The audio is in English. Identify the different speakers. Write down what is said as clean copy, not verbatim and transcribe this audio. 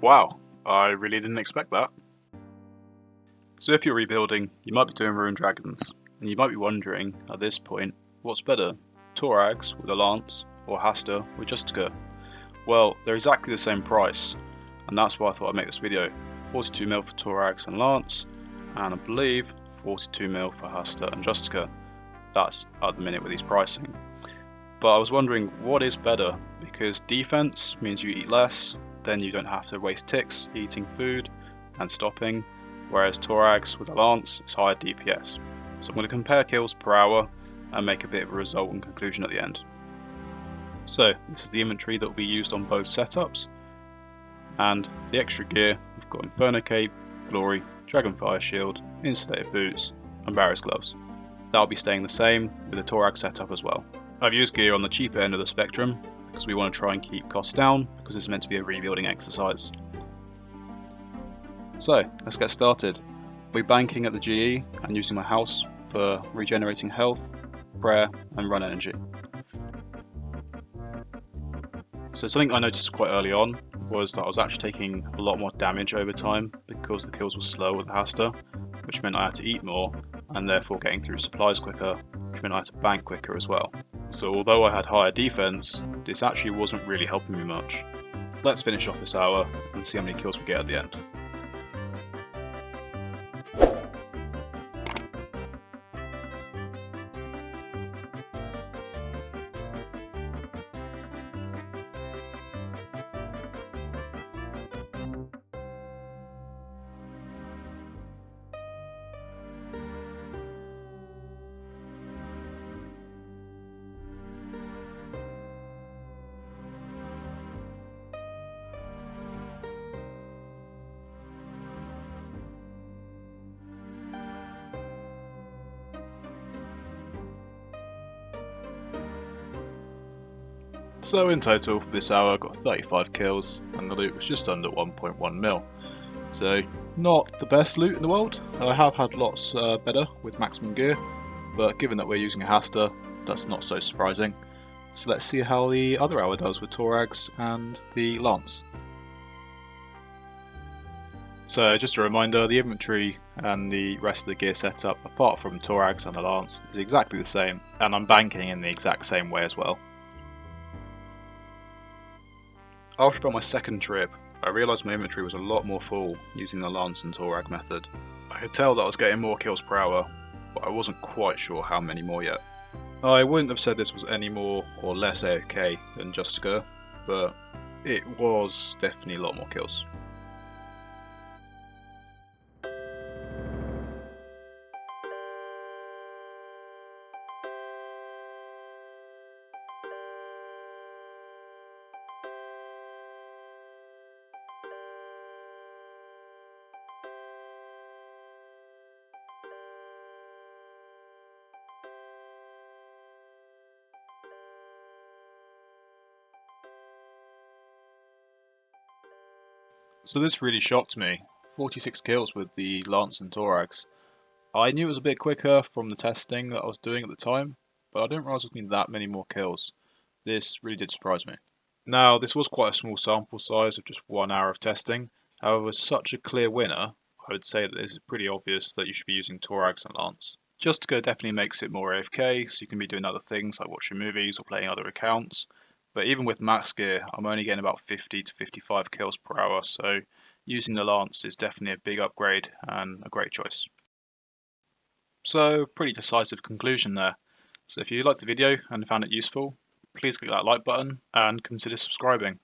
Speaker 1: Wow, I really didn't expect that. So if you're rebuilding, you might be doing Rune Dragons, and you might be wondering, at this point, what's better, Torags with a Lance, or Hasta with Justica? Well, they're exactly the same price, and that's why I thought I'd make this video. 42 mil for Torags and Lance, and I believe 42 mil for Hasta and Justica. That's at the minute with these pricing. But I was wondering, what is better? Because defense means you eat less, then you don't have to waste ticks eating food and stopping, whereas Torags with a Lance is higher DPS. So I'm going to compare kills per hour and make a bit of a result and conclusion at the end. So this is the inventory that will be used on both setups, and for the extra gear we've got Inferno Cape, Glory, Dragonfire Shield, Insulated Boots and Barriers Gloves. That'll be staying the same with the Torag setup as well. I've used gear on the cheaper end of the spectrum because we want to try and keep costs down because it's meant to be a rebuilding exercise. So let's get started. We're banking at the GE and using my house for regenerating health, prayer and run energy. So something I noticed quite early on was that I was actually taking a lot more damage over time because the kills were slow with the Hasta, which meant I had to eat more and therefore getting through supplies quicker, which meant I had to bank quicker as well. So although I had higher defense, this actually wasn't really helping me much. Let's finish off this hour and see how many kills we get at the end. So in total for this hour I got 35 kills and the loot was just under 1.1 mil. So not the best loot in the world. I have had lots better with maximum gear, but given that we're using a Hasta, that's not so surprising. So let's see how the other hour does with Torags and the Lance. So just a reminder, the inventory and the rest of the gear setup, apart from Torags and the Lance, is exactly the same, and I'm banking in the exact same way as well. After about my second trip, I realised my inventory was a lot more full using the Lance and Torag method. I could tell that I was getting more kills per hour, but I wasn't quite sure how many more yet. I wouldn't have said this was any more or less AFK than Justica, but it was definitely a lot more kills. So this really shocked me. 46 kills with the Lance and Torags. I knew it was a bit quicker from the testing that I was doing at the time, but I didn't realise it would be that many more kills. This really did surprise me. Now, this was quite a small sample size of just 1 hour of testing. However, with such a clear winner, I would say that it's pretty obvious that you should be using Torags and Lance. Justica definitely makes it more AFK, so you can be doing other things like watching movies or playing other accounts. But even with max gear, I'm only getting about 50 to 55 kills per hour, so using the Lance is definitely a big upgrade and a great choice. So, pretty decisive conclusion there. So if you liked the video and found it useful, please click that like button and consider subscribing.